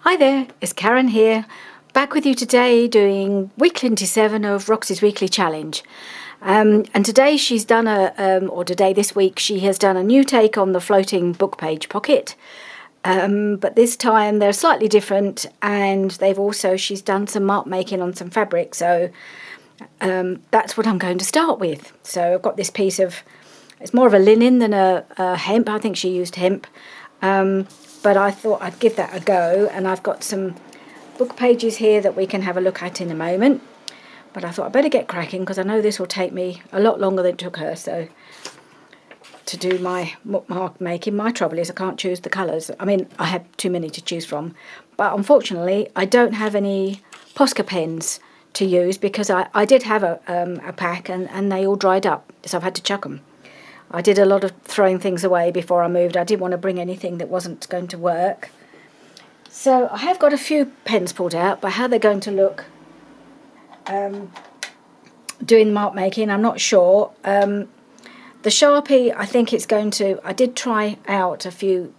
Hi there, it's Karen here, back with you today doing week 27 of Roxy's Weekly Challenge. And today she's done this week she has done a new take on the floating book page pocket. But this time they're slightly different, and she's done some mark making on some fabric, so that's what I'm going to start with. So I've got this piece of, it's more of a linen than a hemp. I think she used hemp. But I thought I'd give that a go, and I've got some book pages here that we can have a look at in a moment. But I thought I'd better get cracking because I know this will take me a lot longer than it took her. So to do my mark making, my trouble is I can't choose the colours. I mean, I have too many to choose from, but unfortunately I don't have any Posca pens to use because I did have a pack and they all dried up, so I've had to chuck them. I did a lot of throwing things away before I moved. I didn't want to bring anything that wasn't going to work. So I have got a few pens pulled out, but how they're going to look doing mark making, I'm not sure. The Sharpie, I think it's going to, I did try out a few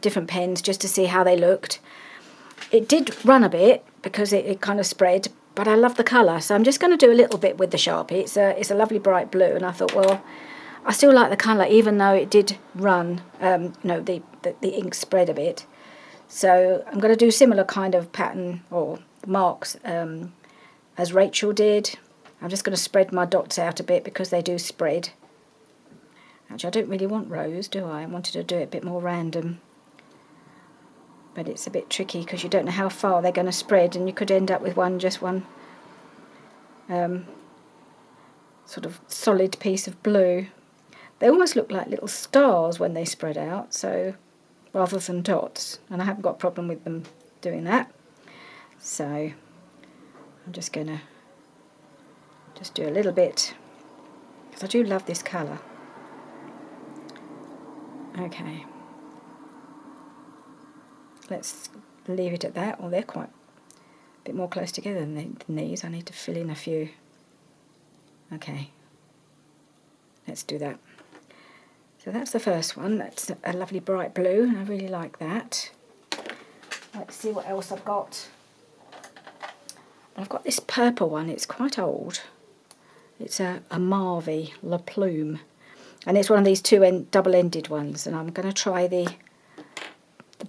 different pens just to see how they looked. It did run a bit because it kind of spread, but I love the colour, so I'm just going to do a little bit with the Sharpie. It's a lovely bright blue, and I thought, well, I still like the colour even though it did run, the ink spread a bit. So I'm going to do similar kind of pattern or marks as Rachel did. I'm just going to spread my dots out a bit because they do spread. Actually, I don't really want rows, do I? I wanted to do it a bit more random. But it's a bit tricky because you don't know how far they're going to spread, and you could end up with just one sort of solid piece of blue. They almost look like little stars when they spread out, so rather than dots, and I haven't got a problem with them doing that. So I'm just going to do a little bit because I do love this colour. Okay, let's leave it at that. Well, they're quite a bit more close together than these. I need to fill in a few. Okay, let's do that. So that's the first one. That's a lovely bright blue, and I really like that. Let's see what else I've got. I've got this purple one. It's quite old. It's a Marvy La Plume, and it's one of these double-ended ones. And I'm going to try the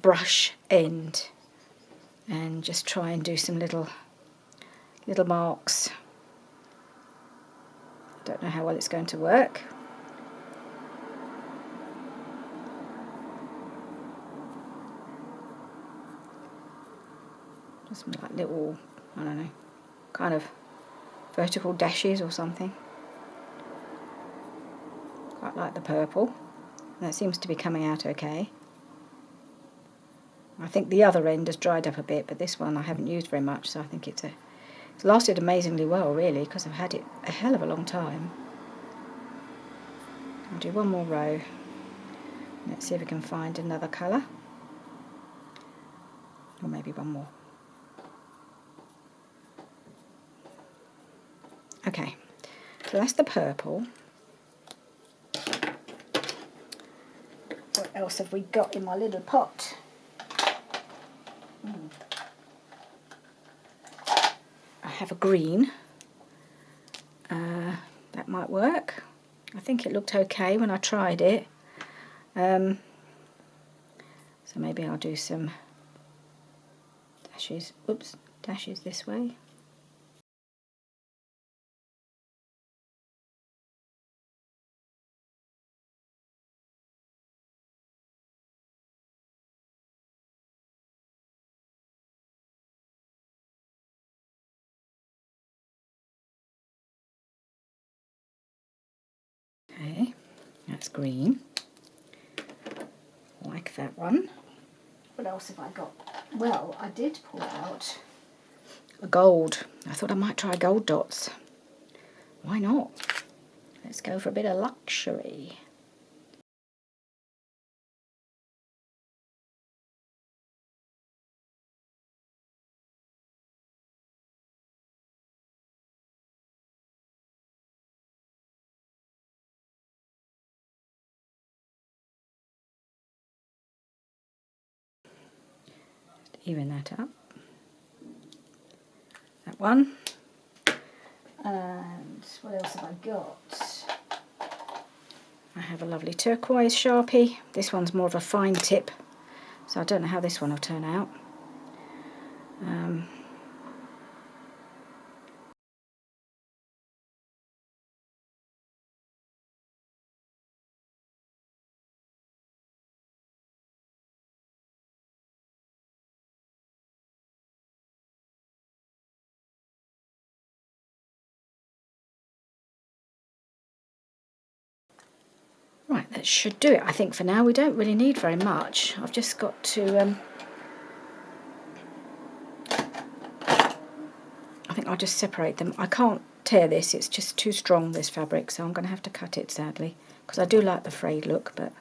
brush end and just try and do some little marks. Don't know how well it's going to work. Just like little, I don't know, kind of vertical dashes or something. Quite like the purple. That seems to be coming out okay. I think the other end has dried up a bit, but this one I haven't used very much, so I think it's lasted amazingly well, really, because I've had it a hell of a long time. I'll do one more row. Let's see if we can find another colour. Or maybe one more. Okay, so that's the purple. What else have we got in my little pot? I have a green. That might work. I think it looked okay when I tried it. So maybe I'll do some dashes. Oops, dashes this way. Okay, that's green. Like that one. What else have I got? Well, I did pull out a gold. I thought I might try gold dots. Why not? Let's go for a bit of luxury. even that up. That one. And what else have I got? I have a lovely turquoise Sharpie. This one's more of a fine tip, so I don't know how this one will turn out. Right, that should do it, I think, for now. We don't really need very much. I've just got to... I think I'll just separate them. I can't tear this, it's just too strong, this fabric, so I'm going to have to cut it, sadly, because I do like the frayed look, but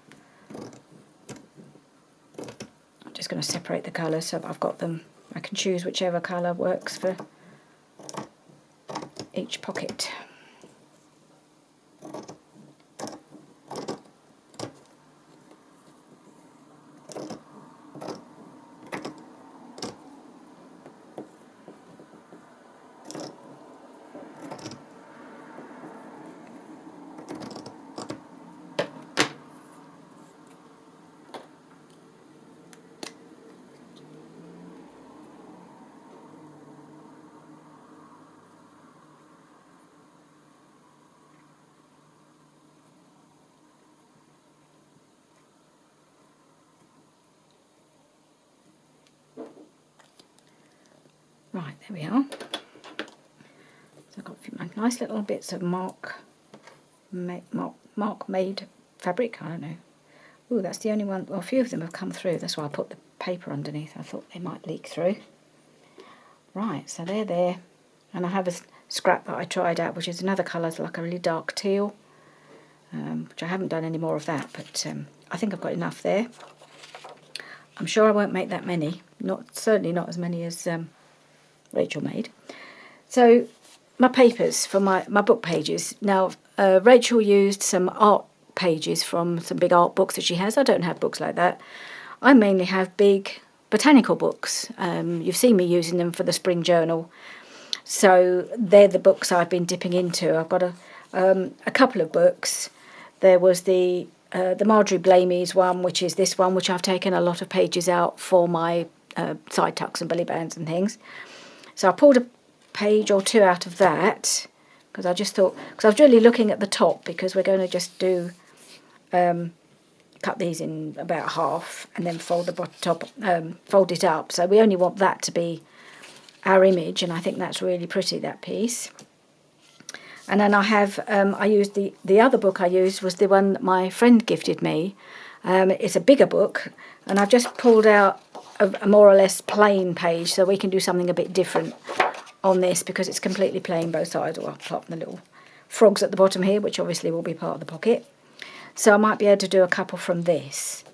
I'm just going to separate the colours so I've got them. I can choose whichever colour works for each pocket. Right, there we are. So I've got a few nice little bits of mark made fabric, I don't know. Ooh, that's the only one, well, a few of them have come through, that's why I put the paper underneath. I thought they might leak through. Right, so they're there. And I have a scrap that I tried out, which is another colour, it's like a really dark teal, which I haven't done any more of that, but I think I've got enough there. I'm sure I won't make that many, certainly not as many as Rachel made. So my papers for my book pages. Now Rachel used some art pages from some big art books that she has. I don't have books like that. I mainly have big botanical books. You've seen me using them for the spring journal. So they're the books I've been dipping into. I've got a couple of books. There was the Marjorie Blamey's one, which is this one, which I've taken a lot of pages out for my side tucks and belly bands and things. So I pulled a page or two out of that because I just thought, because I was really looking at the top, because we're going to just do cut these in about half and then fold the top, fold it up. So we only want that to be our image, and I think that's really pretty, that piece. And then I have, I used the other book I used was the one that my friend gifted me. It's a bigger book, and I've just pulled out a more or less plain page, so we can do something a bit different on this because it's completely plain both sides, or apart from the little frogs at the bottom here, which obviously will be part of the pocket. So I might be able to do a couple from this.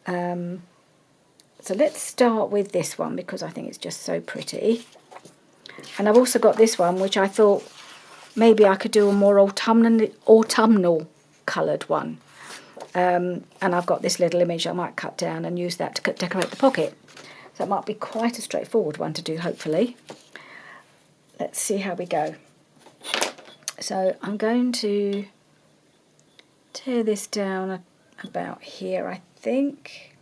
So let's start with this one because I think it's just so pretty. And I've also got this one, which I thought maybe I could do a more autumnal coloured one. And I've got this little image I might cut down and use that to decorate the pocket. So it might be quite a straightforward one to do, hopefully. Let's see how we go. So I'm going to tear this down about here, I think.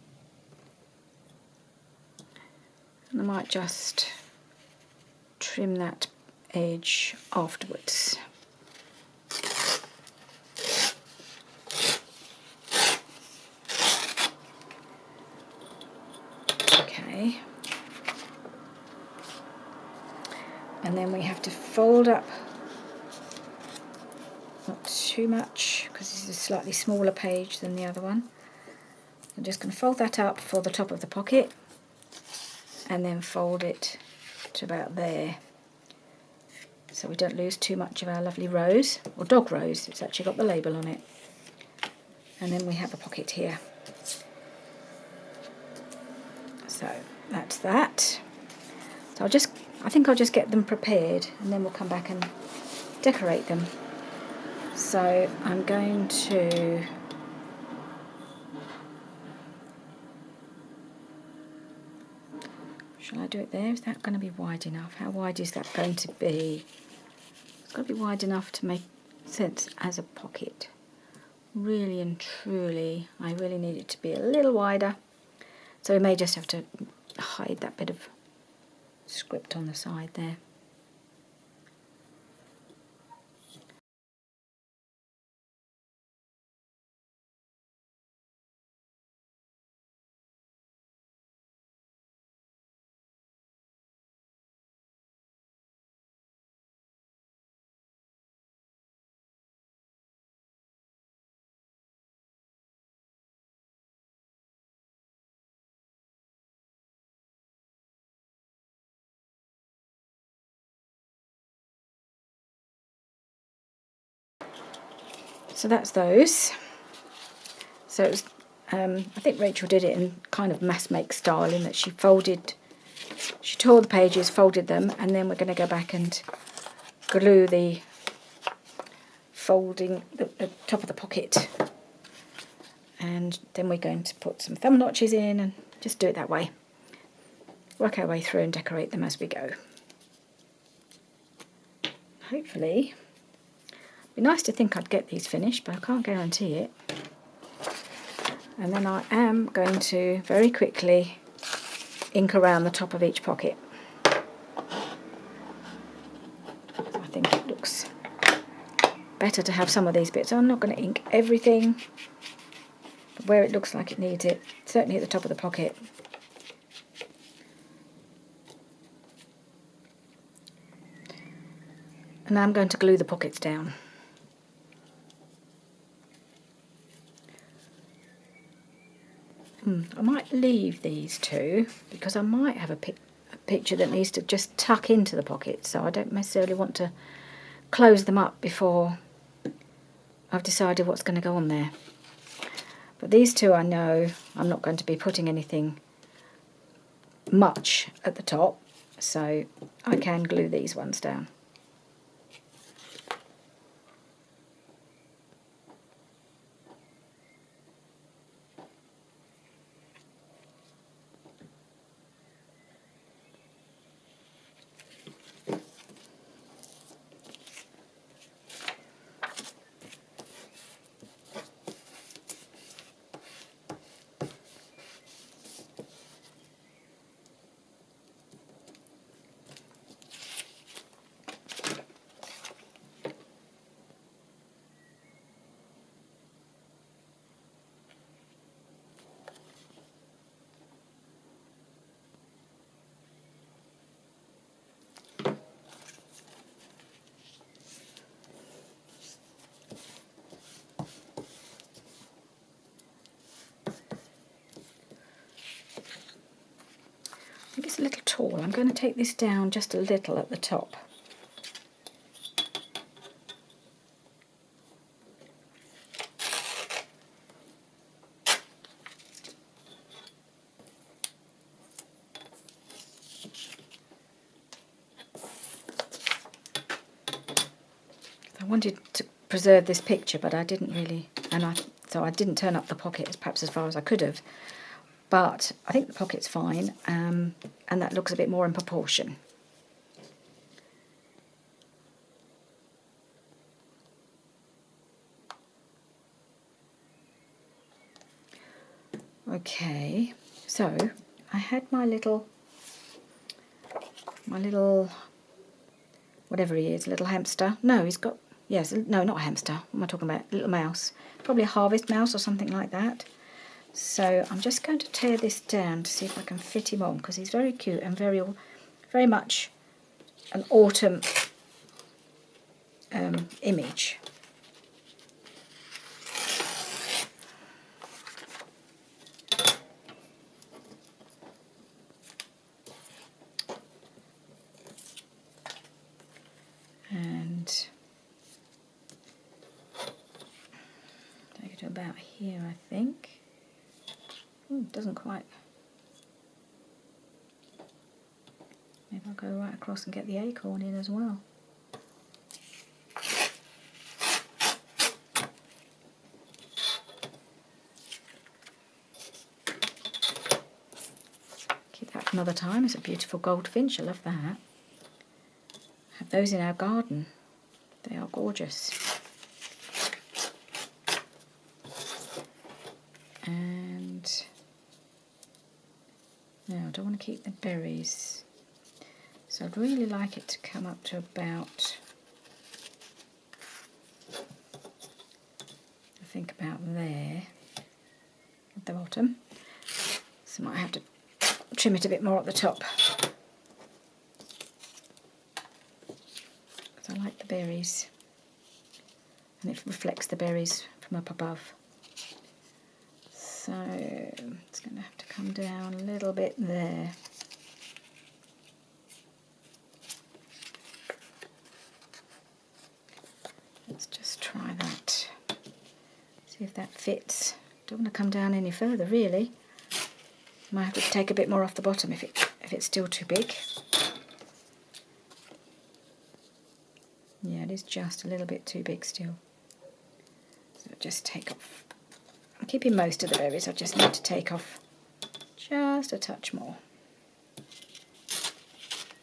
And I might just trim that edge afterwards. Okay. And then we have to fold up, not too much, because this is a slightly smaller page than the other one. I'm just going to fold that up for the top of the pocket and then fold it to about there, so we don't lose too much of our lovely rose, or dog rose, it's actually got the label on it. And then we have a pocket here. So that's that. So I think I'll just get them prepared and then we'll come back and decorate them. So I'm going to Shall I do it there? Is that going to be wide enough? How wide is that going to be? It's got to be wide enough to make sense as a pocket. Really and truly, I really need it to be a little wider. So we may just have to hide that bit of script on the side there. So that's those. So it was, I think Rachel did it in kind of mass make style, in that she tore the pages, folded them, and then we're going to go back and glue the the top of the pocket. And then we're going to put some thumb notches in and just do it that way. Work our way through and decorate them as we go. Hopefully, it'd be nice to think I'd get these finished, but I can't guarantee it. And then I am going to very quickly ink around the top of each pocket. I think it looks better to have some of these bits. I'm not going to ink everything, but where it looks like it needs it, certainly at the top of the pocket. And now I'm going to glue the pockets down. I might leave these two because I might have a picture that needs to just tuck into the pocket, so I don't necessarily want to close them up before I've decided what's going to go on there. But these two, I know I'm not going to be putting anything much at the top, so I can glue these ones down. I think it's a little tall. I'm going to take this down just a little at the top. I wanted to preserve this picture, but I didn't really, so I didn't turn up the pocket perhaps as far as I could have. But I think the pocket's fine, and that looks a bit more in proportion. Okay, so I had my little, whatever he is, little hamster. No, he's got, yes, no, not a hamster. What am I talking about? A little mouse. Probably a harvest mouse or something like that. So I'm just going to tear this down to see if I can fit him on, because he's very cute and very much an autumn image. And take it to about here, I think. It doesn't quite. Maybe I'll go right across and get the acorn in as well. Keep that another time. It's a beautiful goldfinch. I love that. Have those in our garden. They are gorgeous. And now I don't want to keep the berries. So I'd really like it to come up to about, I think about there at the bottom. So I might have to trim it a bit more at the top. Because I like the berries. And it reflects the berries from up above. So it's going to have to come down a little bit there. Let's just try that. See if that fits. Don't want to come down any further really. Might have to take a bit more off the bottom if it's still too big. Yeah, it is just a little bit too big still. So just take off. I'm keeping most of the berries, I just need to take off just a touch more.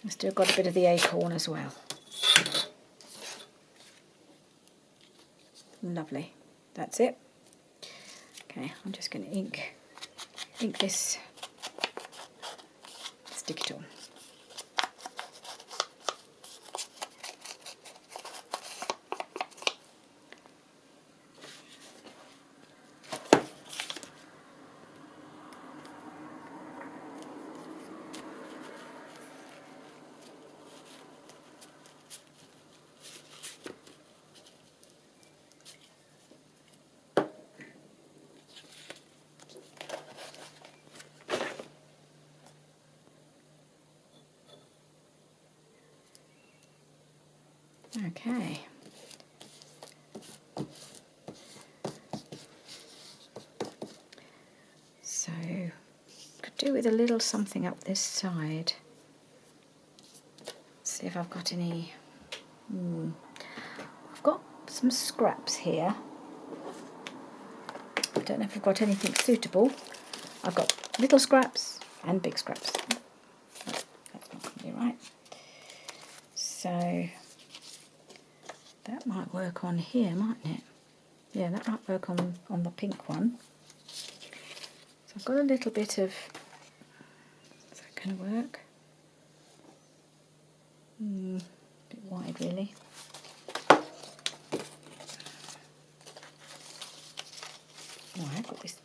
I've still got a bit of the acorn as well. Lovely, that's it. Okay, I'm just going to ink this, stick it on. Okay. So, could do with a little something up this side. See if I've got any. I've got some scraps here. I don't know if I've got anything suitable. I've got little scraps and big scraps. That's not going to be right. So that might work on here, mightn't it? Yeah, that might work on the pink one. So I've got a little bit of, is that going to work? A bit wide really. Oh, I've got this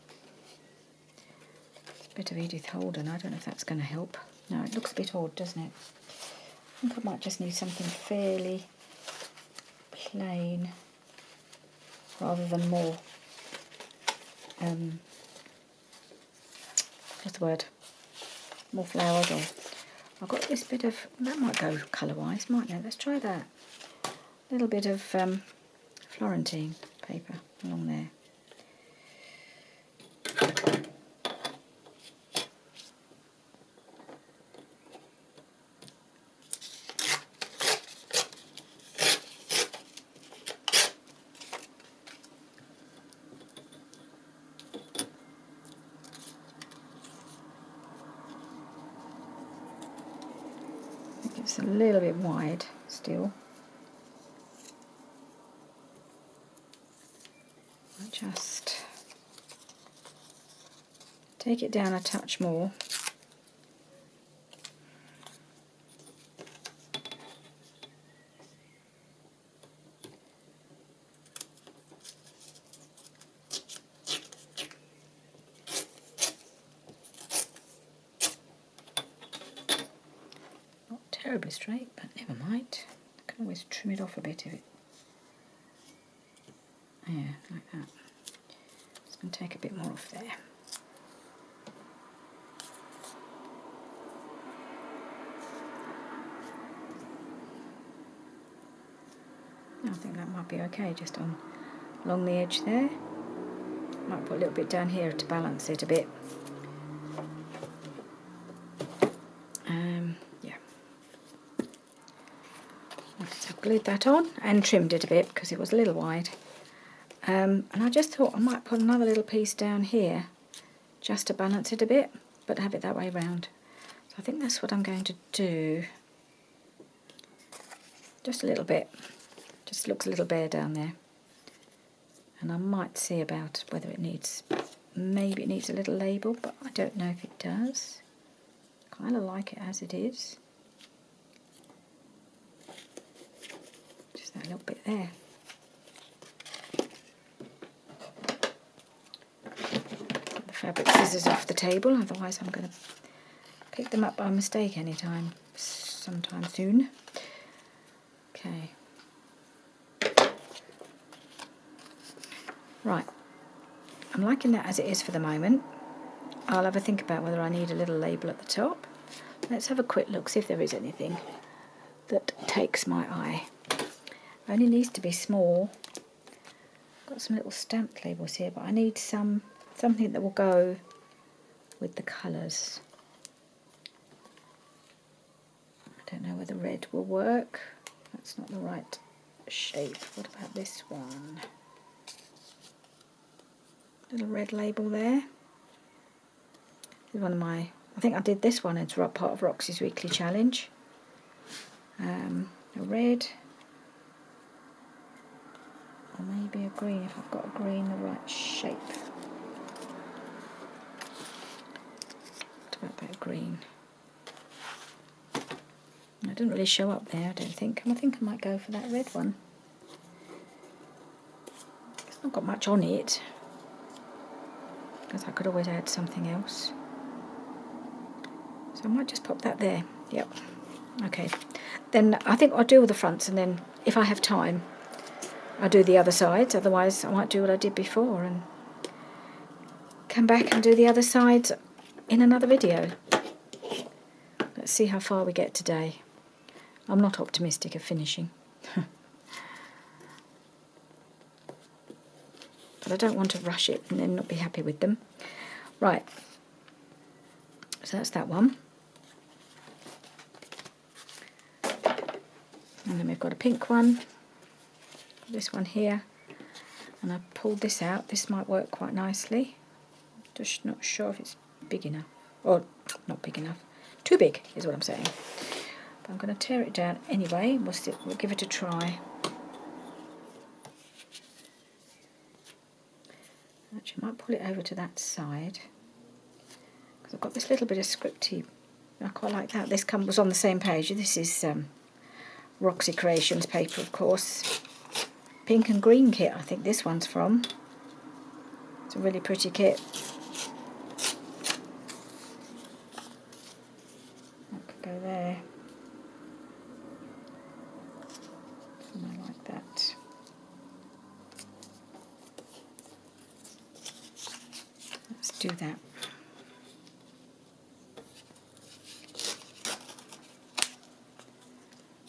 bit of Edith Holden. I don't know if that's going to help. No, it looks a bit odd, doesn't it? I think I might just need something fairly plain rather than more what's the word, more flowers. Or I've got this bit of, that might go colour wise, mightn't it? Let's try that. A little bit of Florentine paper along there. It's a little bit wide still. I just take it down a touch more. Terribly straight, but never mind. I can always trim it off a bit if it. Yeah, like that. Just going to take a bit more off there. I think that might be okay, just along the edge there. Might put a little bit down here to balance it a bit. Glued that on and trimmed it a bit because it was a little wide, and I just thought I might put another little piece down here just to balance it a bit, but have it that way round. So I think that's what I'm going to do. Just a little bit. Just looks a little bare down there. And I might see about whether it needs, maybe it needs a little label, but I don't know if it does. Kind of like it as it is. Just that little bit there. Put the fabric scissors off the table, otherwise I'm going to pick them up by mistake sometime soon. Okay. Right. I'm liking that as it is for the moment. I'll have a think about whether I need a little label at the top. Let's have a quick look, see if there is anything that takes my eye. Only needs to be small. Got some little stamped labels here, but I need something that will go with the colours. I don't know whether red will work. That's not the right shape. What about this one? Little red label there. This is one of my, I think I did this one as part of Roxy's weekly challenge. A red, or maybe a green if I've got a green the right shape. What about that green? It didn't really show up there, I don't think. I think I might go for that red one. It's not got much on it, because I could always add something else. So I might just pop that there. Yep. Okay. Then I think I'll do all the fronts, and then if I have time, I'll do the other sides. Otherwise, I might do what I did before and come back and do the other sides in another video. Let's see how far we get today. I'm not optimistic of finishing. But I don't want to rush it and then not be happy with them. Right. So that's that one. And then we've got a pink one. This one here. And I pulled this out. This might work quite nicely. Just not sure if it's big enough. Or not big enough. Too big is what I'm saying. But I'm going to tear it down anyway. We'll give it a try. Actually, I might pull it over to that side. Because I've got this little bit of scripty. I quite like that. This was on the same page. This is Roxy Creations paper, of course. Pink and green kit, I think this one's from. It's a really pretty kit. That could go there. And I like that. Let's do that.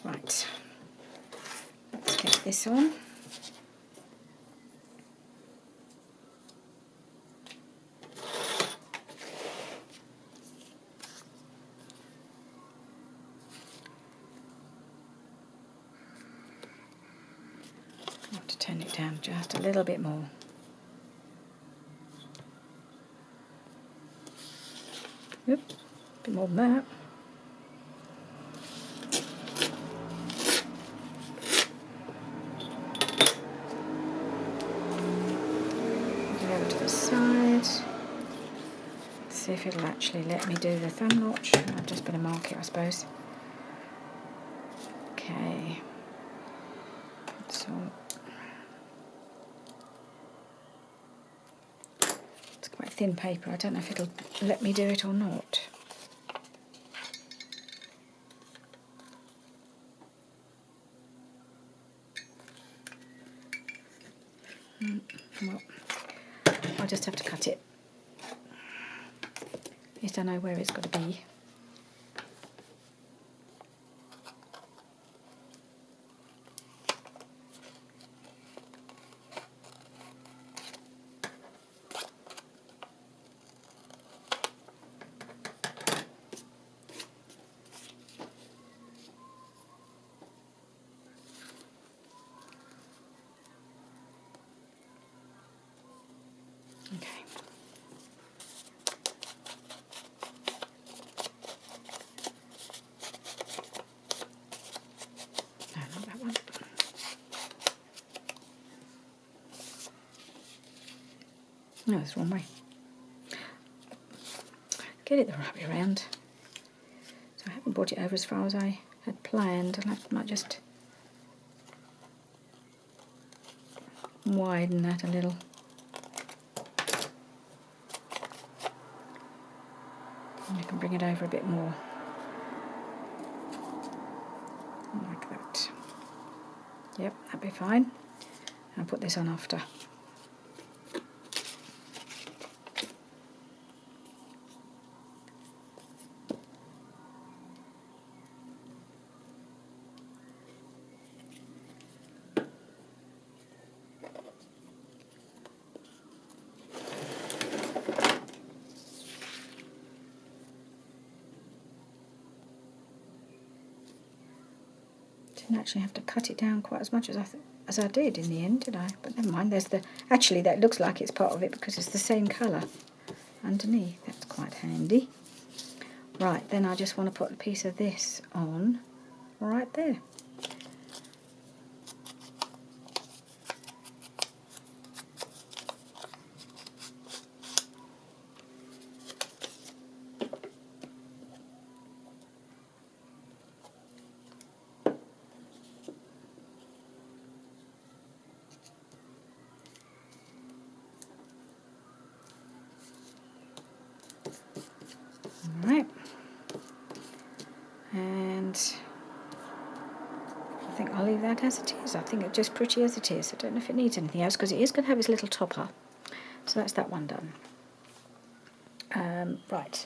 Right, let's get this on. I have to turn it down just a little bit more. Oop, a bit more than that. See if it'll actually let me do the thumb notch. I've just been a mark it, I suppose. Okay. So it's quite thin paper. I don't know if it'll let me do it or not. Well, I'll just have to cut it. At least I know where it's got to be. Okay. No, it's the wrong way. Get it the right way around. So I haven't brought it over as far as I had planned. I might just widen that a little. And I can bring it over a bit more. Like that. Yep, that'd be fine. I'll put this on after. Didn't actually have to cut it down quite as much as I did in the end, did I? But never mind. There's actually that looks like it's part of it because it's the same colour underneath. That's quite handy. Right, then I just want to put a piece of this on right there. Alright, and I think I'll leave that as it is. I think it's just pretty as it is. I don't know if it needs anything else because it is going to have its little topper. So that's that one done. Right,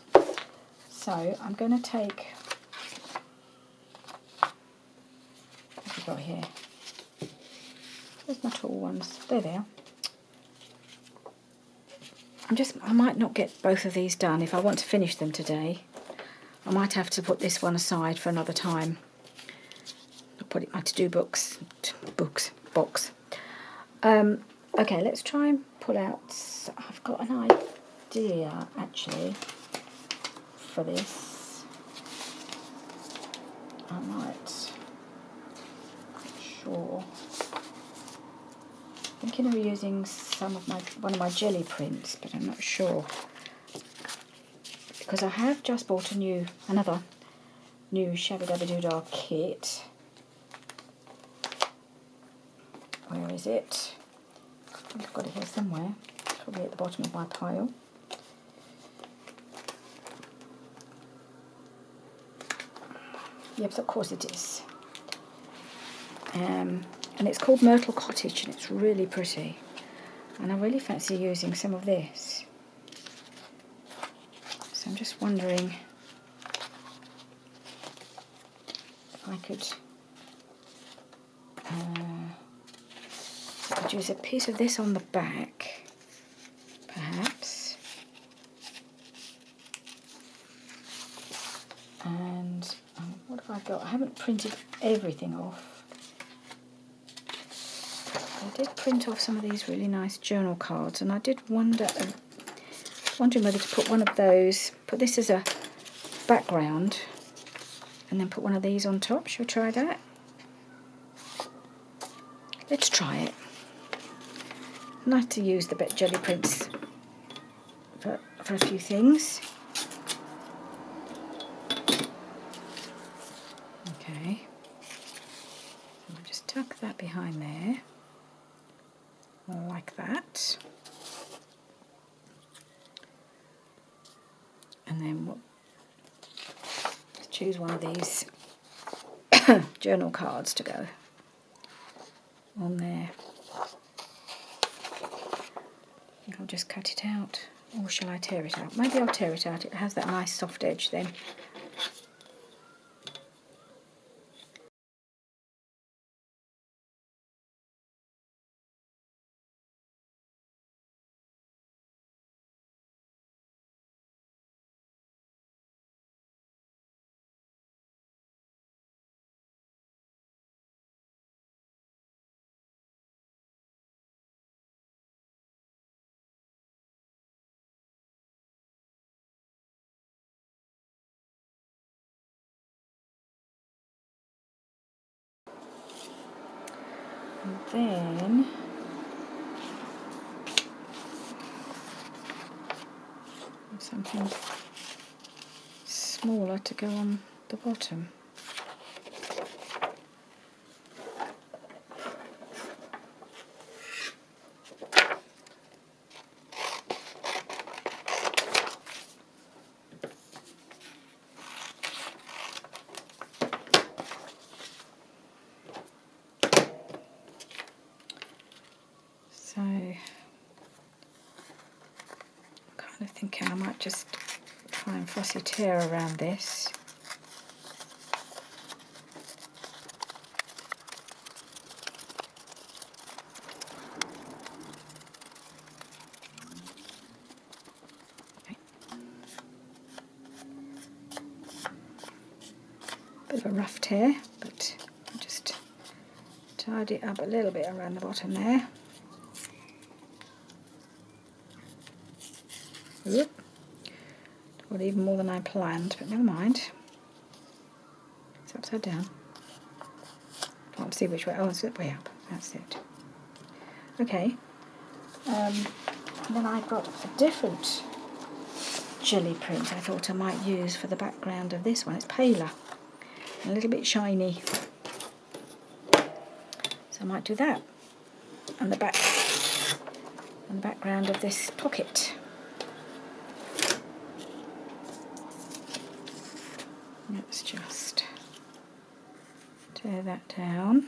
so I'm going to take, what have we got here? Where's my tall ones? There they are. I might not get both of these done if I want to finish them today. I might have to put this one aside for another time. I'll put it in my to-do box. Okay, let's try and pull out. I've got an idea actually for this. I might. Not sure. Thinking of using one of my jelly prints, but I'm not sure because I have just bought another new Shabby Dabby Doodah kit. Where is it? I've got it here somewhere. Probably at the bottom of my pile. Yes, of course it is. And it's called Myrtle Cottage, and it's really pretty. And I really fancy using some of this. So I'm just wondering if I could use a piece of this on the back, perhaps. And what have I got? I haven't printed everything off. I did print off some of these really nice journal cards, and I did wondering whether to put one of those, put this as a background, and then put one of these on top. Shall we try that? Let's try it. I like to use the jelly prints for a few things. Okay, I'll just tuck that behind there. Like that, and then let's choose one of these journal cards to go on there. I think I'll just cut it out, or shall I tear it out? Maybe I'll tear it out, it has that nice soft edge then. And then something smaller to go on the bottom. So I'm kind of thinking I might just try and fussy tear around this. Bit of a rough tear, but I'll just tidy it up a little bit around the bottom there. Oop. Well, even more than I planned, but never mind. It's upside down. Can't see which way. Oh, it's way up. That's it. Okay. And then I've got a different jelly print I thought I might use for the background of this one. It's paler, a little bit shiny. So I might do that on the background of this pocket. Let's just tear that down.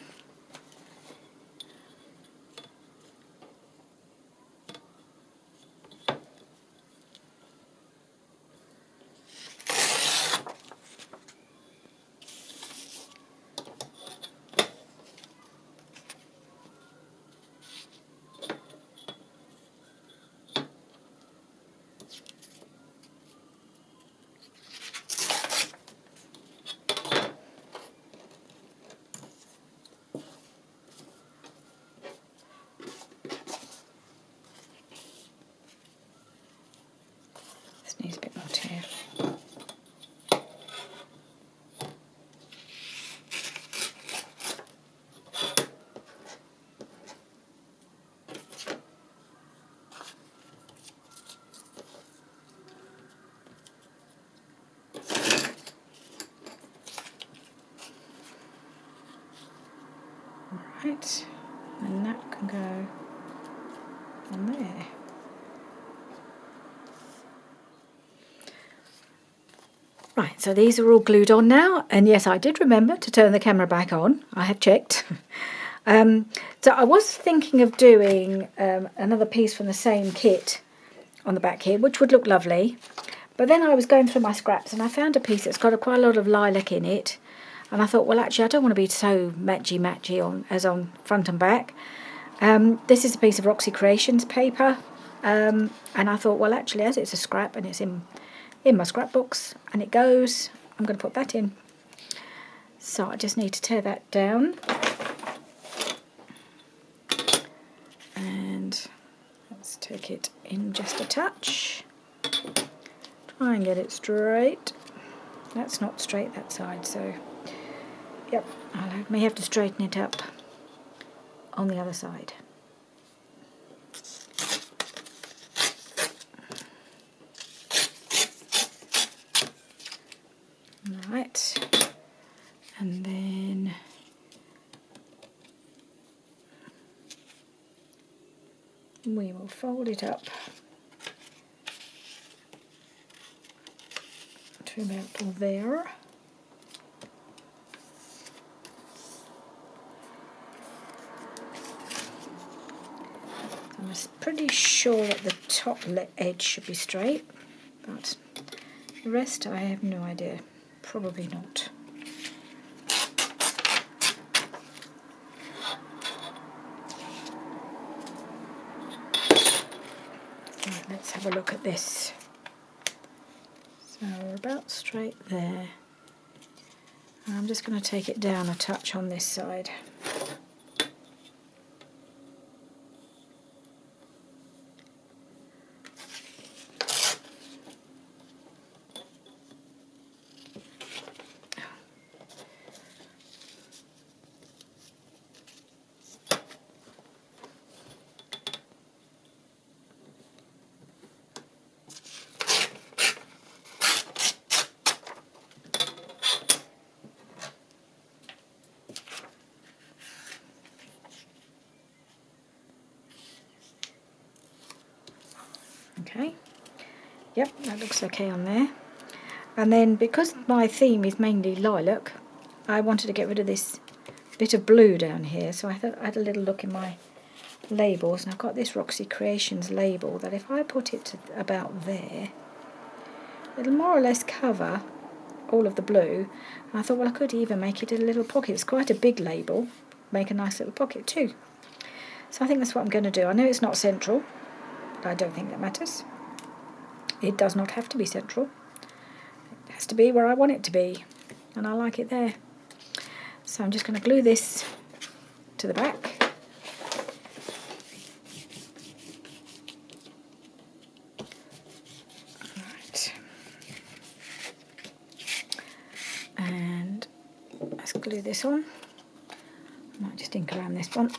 Needs a bit more tear. Right, and that can go on there. Right, so these are all glued on now, and yes, I did remember to turn the camera back on. I have checked. So I was thinking of doing another piece from the same kit on the back here, which would look lovely. But then I was going through my scraps and I found a piece that's got quite a lot of lilac in it. And I thought, well, actually, I don't want to be so matchy as on front and back. This is a piece of Roxy Creations paper. And I thought, well, actually, as it's a scrap and it's in my scrapbooks and it goes, I'm going to put that in. So I just need to tear that down. And let's take it in just a touch. Try and get it straight. That's not straight, that side, so yep, I may have to straighten it up on the other side. Right, and then we will fold it up to about there. I'm pretty sure that the top edge should be straight, but the rest I have no idea. Probably not. Right, let's have a look at this. So we're about straight there. And I'm just going to take it down a touch on this side. Yep, that looks okay on there. And then because my theme is mainly lilac, I wanted to get rid of this bit of blue down here, so I thought I had a little look in my labels, and I've got this Roxy Creations label that if I put it to about there, it'll more or less cover all of the blue. And I thought, well, I could even make it a little pocket. It's quite a big label, make a nice little pocket too. So I think that's what I'm going to do. I know it's not central, but I don't think that matters. It does not have to be central. It has to be where I want it to be, and I like it there. So I'm just going to glue this to the back. Right. And let's glue this on. I might just ink around this one.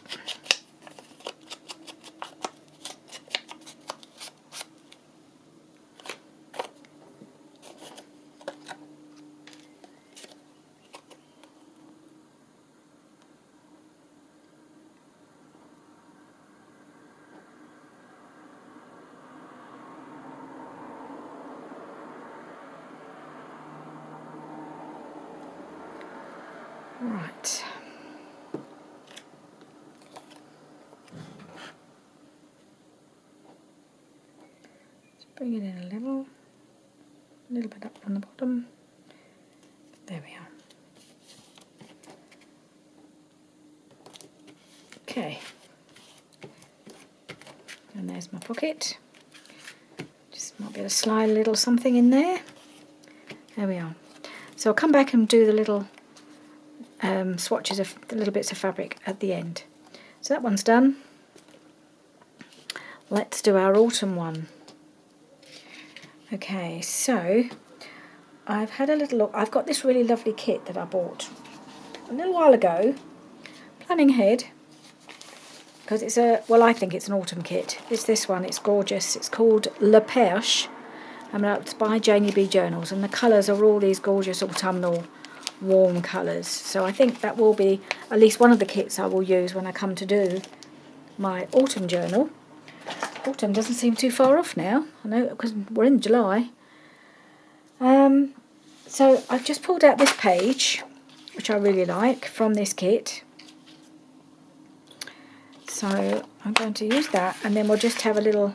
Right. Just bring it in a little bit up from the bottom. There we are. Okay. And there's my pocket. Just might be able to slide a little something in there. There we are. So I'll come back and do the little swatches of the little bits of fabric at the end. So that one's done. Let's do our autumn one. Okay, so I've had a little look. I've got this really lovely kit that I bought a little while ago, planning ahead, because it's I think it's an autumn kit. It's this one, it's gorgeous. It's called La Perche, and it's by Janie B Journals, and the colours are all these gorgeous autumnal warm colours. So I think that will be at least one of the kits I will use when I come to do my autumn journal. Autumn doesn't seem too far off now, I know, because we're in July. So I've just pulled out this page, which I really like, from this kit. So I'm going to use that, and then we'll just have a little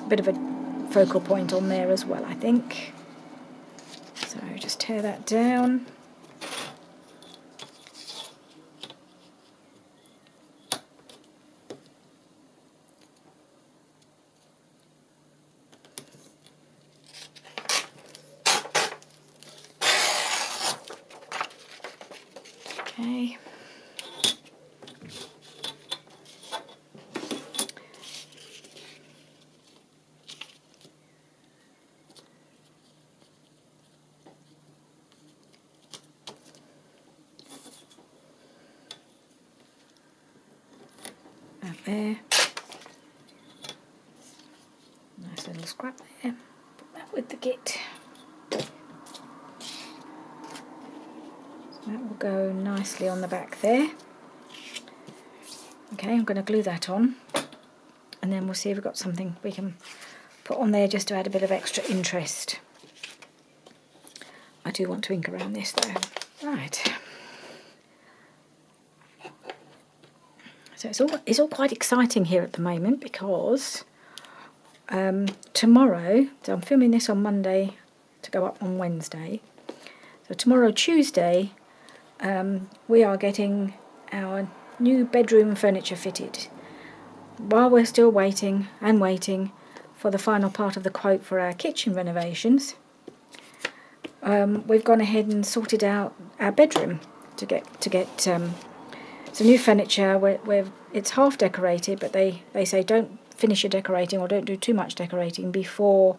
bit of a focal point on there as well, I think. So just tear that down. Okay. There. Nice little scrap there. Put that with the kit. So that will go nicely on the back there. Okay, I'm going to glue that on, and then we'll see if we've got something we can put on there just to add a bit of extra interest. I do want to ink around this though. Right. So it's all quite exciting here at the moment, because tomorrow, so I'm filming this on Monday to go up on Wednesday. So tomorrow, Tuesday, we are getting our new bedroom furniture fitted. While we're still waiting for the final part of the quote for our kitchen renovations, we've gone ahead and sorted out our bedroom to get some new furniture where it's half decorated, but they say don't finish your decorating or don't do too much decorating before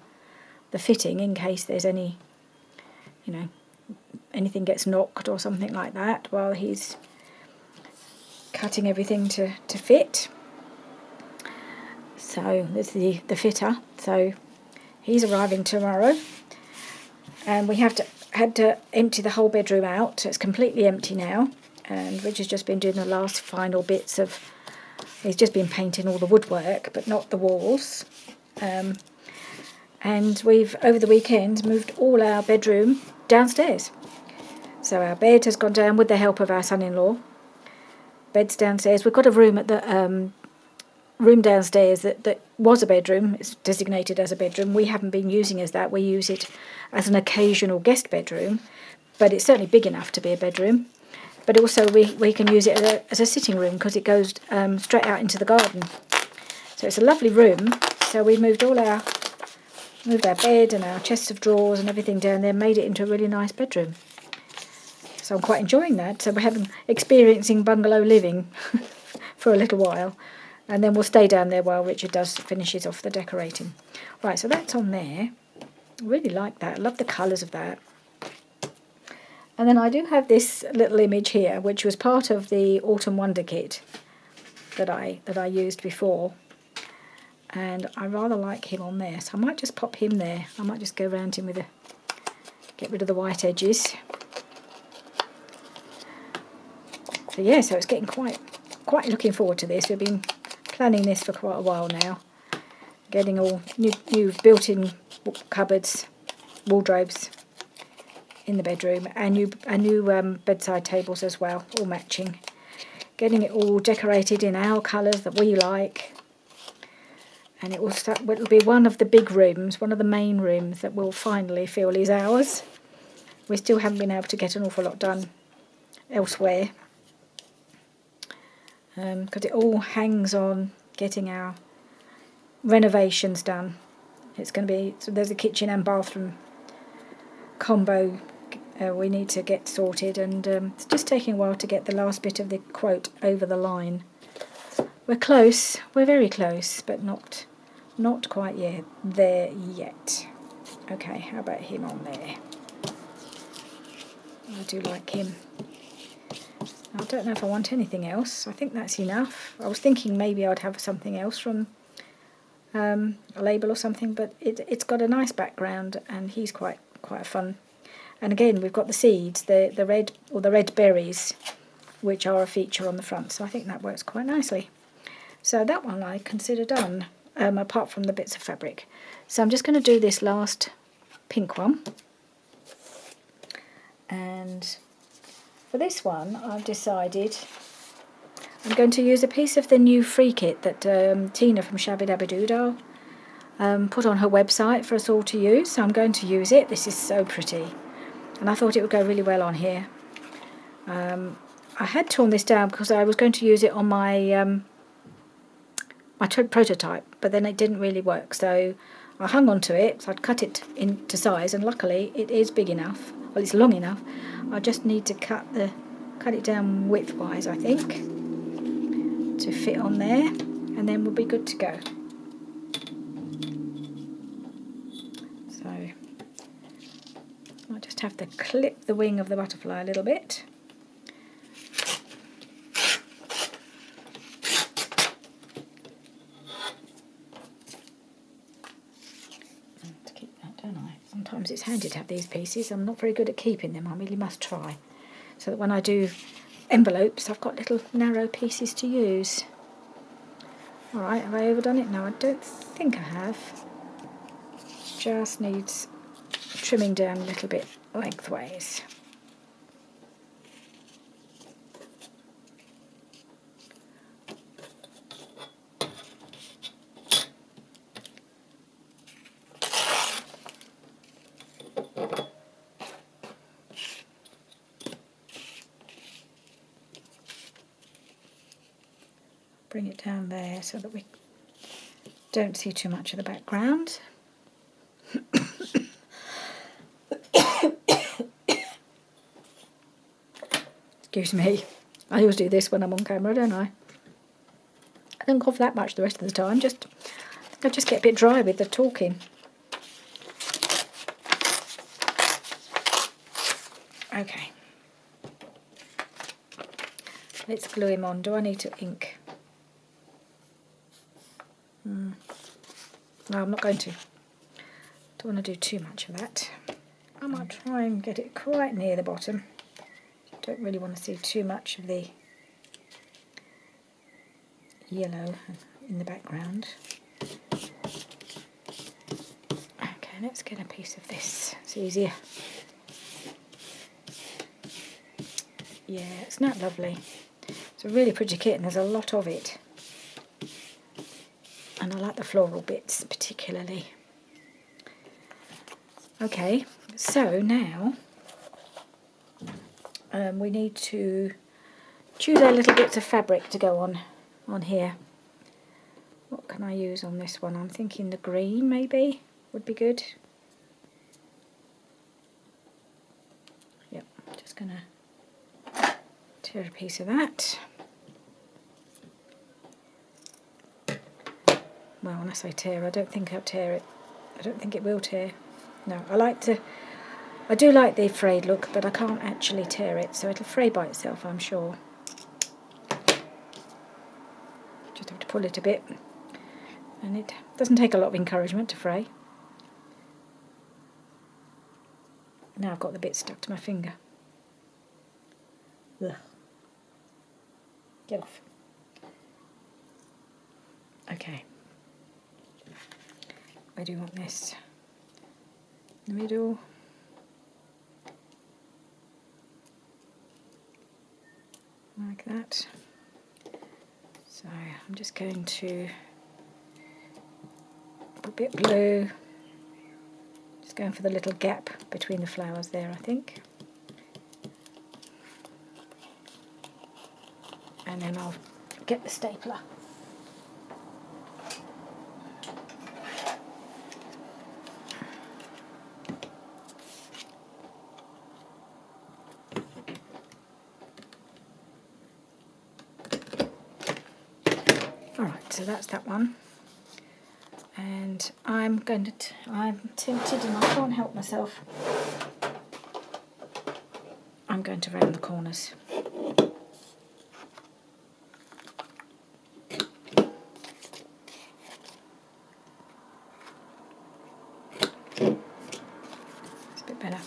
the fitting, in case there's any, anything gets knocked or something like that while he's cutting everything to fit. So there's the fitter. So he's arriving tomorrow, and we had to empty the whole bedroom out, so it's completely empty now. And Rich has just been doing the last final bits he's just been painting all the woodwork, but not the walls. And we've, over the weekend, moved all our bedroom downstairs. So our bed has gone down with the help of our son-in-law. Bed's downstairs. We've got a room at the room downstairs that was a bedroom. It's designated as a bedroom. We haven't been using it as that. We use it as an occasional guest bedroom, but it's certainly big enough to be a bedroom. But also we can use it as a sitting room because it goes straight out into the garden. So it's a lovely room. So we moved our bed and our chest of drawers and everything down there, made it into a really nice bedroom. So I'm quite enjoying that. So we're experiencing bungalow living for a little while. And then we'll stay down there while Richard finishes off the decorating. Right, so that's on there. I really like that. I love the colours of that. And then I do have this little image here, which was part of the Autumn Wonder kit that I used before. And I rather like him on there, so I might just pop him there. I might just go around him get rid of the white edges. So yeah, so it's getting quite looking forward to this. We've been planning this for quite a while now. Getting all new built-in cupboards, wardrobes in the bedroom, and new bedside tables as well, all matching. Getting it all decorated in our colours that we like. And it'll be one of the big rooms, one of the main rooms that we'll finally feel is ours. We still haven't been able to get an awful lot done elsewhere. Because it all hangs on getting our renovations done. It's going to be, so there's a kitchen and bathroom combo we need to get sorted, and it's just taking a while to get the last bit of the quote over the line. We're close, we're very close, but not quite yet there yet. Okay, how about him on there? I do like him. I don't know if I want anything else. I think that's enough. I was thinking maybe I'd have something else from a label or something, but it's got a nice background, and he's quite fun. And again, we've got the seeds, the red berries, which are a feature on the front. So I think that works quite nicely. So that one I consider done, apart from the bits of fabric. So I'm just going to do this last pink one. And for this one, I've decided I'm going to use a piece of the new free kit that Tina from Shabby Dabby Doodle put on her website for us all to use. So I'm going to use it. This is so pretty. And I thought it would go really well on here. I had torn this down because I was going to use it on my prototype, but then it didn't really work. So I hung on to it, so I'd cut it into size, and luckily it is big enough. Well, it's long enough. I just need to cut it down width-wise, I think, to fit on there, and then we'll be good to go. So I just have to clip the wing of the butterfly a little bit. Sometimes it's handy to have these pieces. I'm not very good at keeping them. I really must try. So that when I do envelopes, I've got little narrow pieces to use. Alright, have I overdone it? No, I don't think I have. Just needs trimming down a little bit lengthways. Bring it down there so that we don't see too much of the background. Excuse me. I always do this when I'm on camera, don't I? I don't cough that much the rest of the time. I think I just get a bit dry with the talking. Okay. Let's glue him on. Do I need to ink? No, I'm not going to. Don't want to do too much of that. I might try and get it quite near the bottom. Don't really want to see too much of the yellow in the background. let's get a piece of this. It's easier. Yeah, it's not lovely. It's a really pretty kit and there's a lot of it. And I like the floral bits particularly. Okay, so now we need to choose our little bits of fabric to go on here. What can I use on this one? I'm thinking the green maybe would be good. Yep, just gonna tear a piece of that. Well, when I say tear, I don't think I'll tear it. I don't think it will tear. No, I do like the frayed look, but I can't actually tear it, so it'll fray by itself, I'm sure. Just have to pull it a bit. And it doesn't take a lot of encouragement to fray. Now I've got the bit stuck to my finger. Ugh. Get off. Okay. Where do you want this? In the middle. Like that. So I'm just going to put a bit blue. Just going for the little gap between the flowers there, I think. And then I'll get the stapler. Alright, so that's that one. And I'm tempted and I can't help myself. I'm going to round the corners. It's a bit better.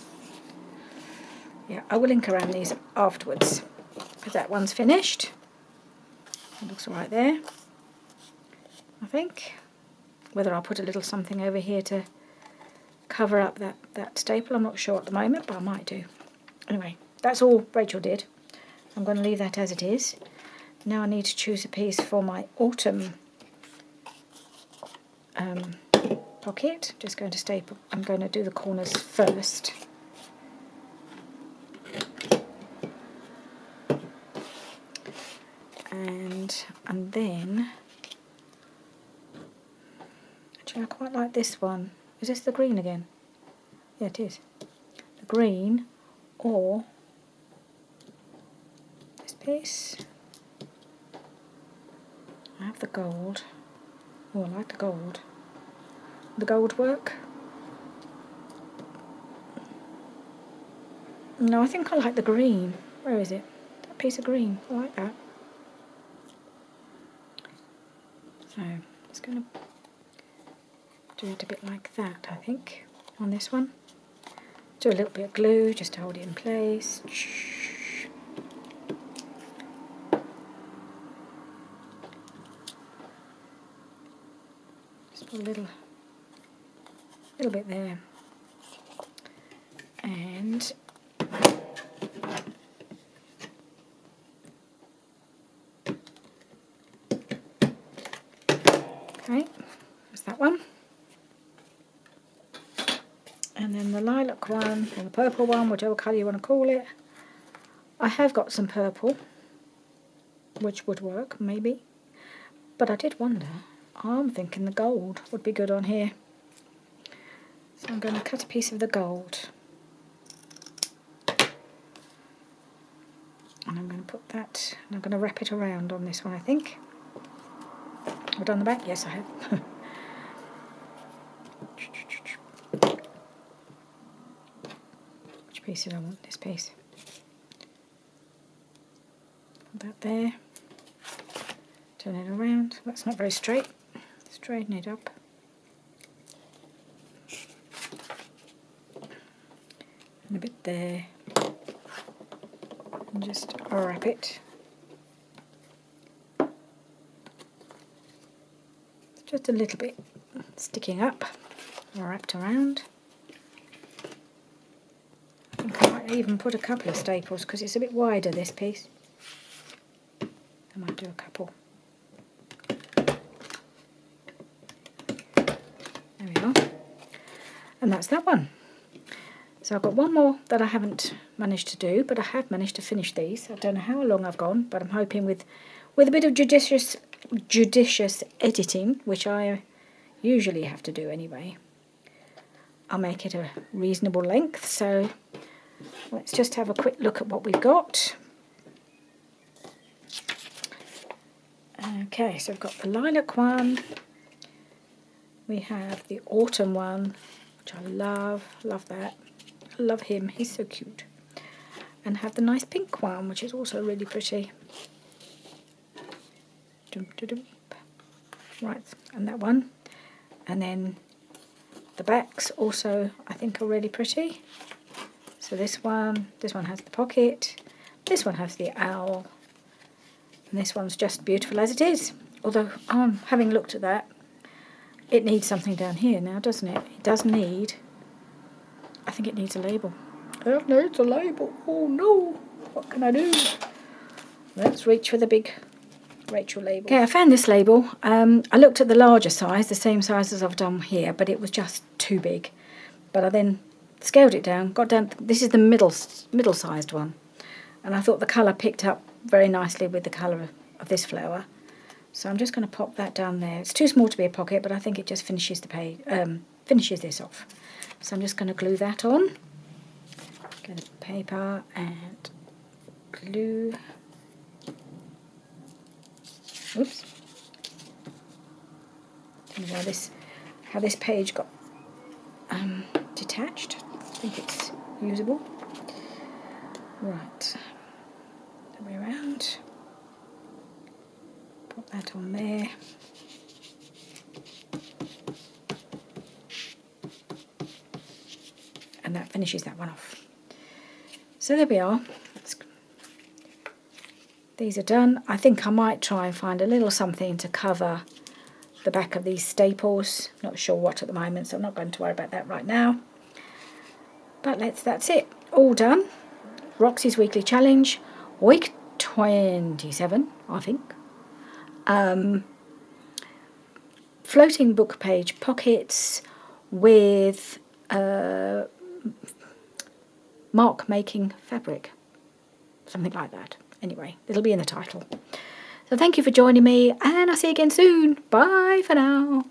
Yeah, I will link around these afterwards because that one's finished. It looks all right there, I think. Whether I'll put a little something over here to cover up that staple, I'm not sure at the moment, but I might do. Anyway, that's all Rachel did. I'm going to leave that as it is. Now I need to choose a piece for my autumn pocket. Just going to staple. I'm going to do the corners first. And then, actually I quite like this one. Is this the green again? Yeah, it is. The green or this piece. I have the gold. Oh, I like the gold. The gold work? No, I think I like the green. Where is it? That piece of green. I like that. So, I'm just going to do it a bit like that, I think, on this one. Do a little bit of glue just to hold it in place. Just put a little bit there. And okay, that's that one. And then the lilac one, or the purple one, whichever colour you want to call it. I have got some purple, which would work, maybe. But I did wonder, I'm thinking the gold would be good on here. So I'm going to cut a piece of the gold. And I'm going to put that, and I'm going to wrap it around on this one, I think. Have I done the back? Yes, I have. Which piece did I want? This piece. Put that there. Turn it around. That's not very straight. Straighten it up. And a bit there. And just wrap it. Just a little bit sticking up. wrapped around. I think I might even put a couple of staples because it's a bit wider, this piece. I might do a couple. There we are. And that's that one. So I've got one more that I haven't managed to do, but I have managed to finish these. I don't know how long I've gone, but I'm hoping with a bit of judicious editing, which I usually have to do anyway, I'll make it a reasonable length. So let's just have a quick look at what we've got. Okay, so we've got the lilac one. We have the autumn one, which I love that. I love him, he's so cute. And have the nice pink one, which is also really pretty. Right, and that one. And then the backs also, I think, are really pretty. So this one has the pocket, this one has the owl, and this one's just beautiful as it is. Although, having looked at that, it needs something down here now, doesn't it? It does need, I think it needs a label. It needs a label. Oh no, what can I do? Let's reach for the big Rachel label. Okay, I found this label. I looked at the larger size, the same size as I've done here, but it was just too big. But I then scaled it down, got down, this is the middle-sized one. And I thought the colour picked up very nicely with the colour of this flower. So I'm just going to pop that down there. It's too small to be a pocket, but I think it just finishes the page, finishes this off. So I'm just going to glue that on. Get a paper and glue. Oops. I don't know how this page got detached. I think it's usable. Right. The way around. Pop that on there. And that finishes that one off. So there we are. These are done. I think I might try and find a little something to cover the back of these staples. Not sure what at the moment, so I'm not going to worry about that right now. But that's it. All done. Roxy's Weekly Challenge, week 27, I think. Floating book page pockets with mark making fabric. Something like that. Anyway, it'll be in the title. So thank you for joining me, and I'll see you again soon. Bye for now.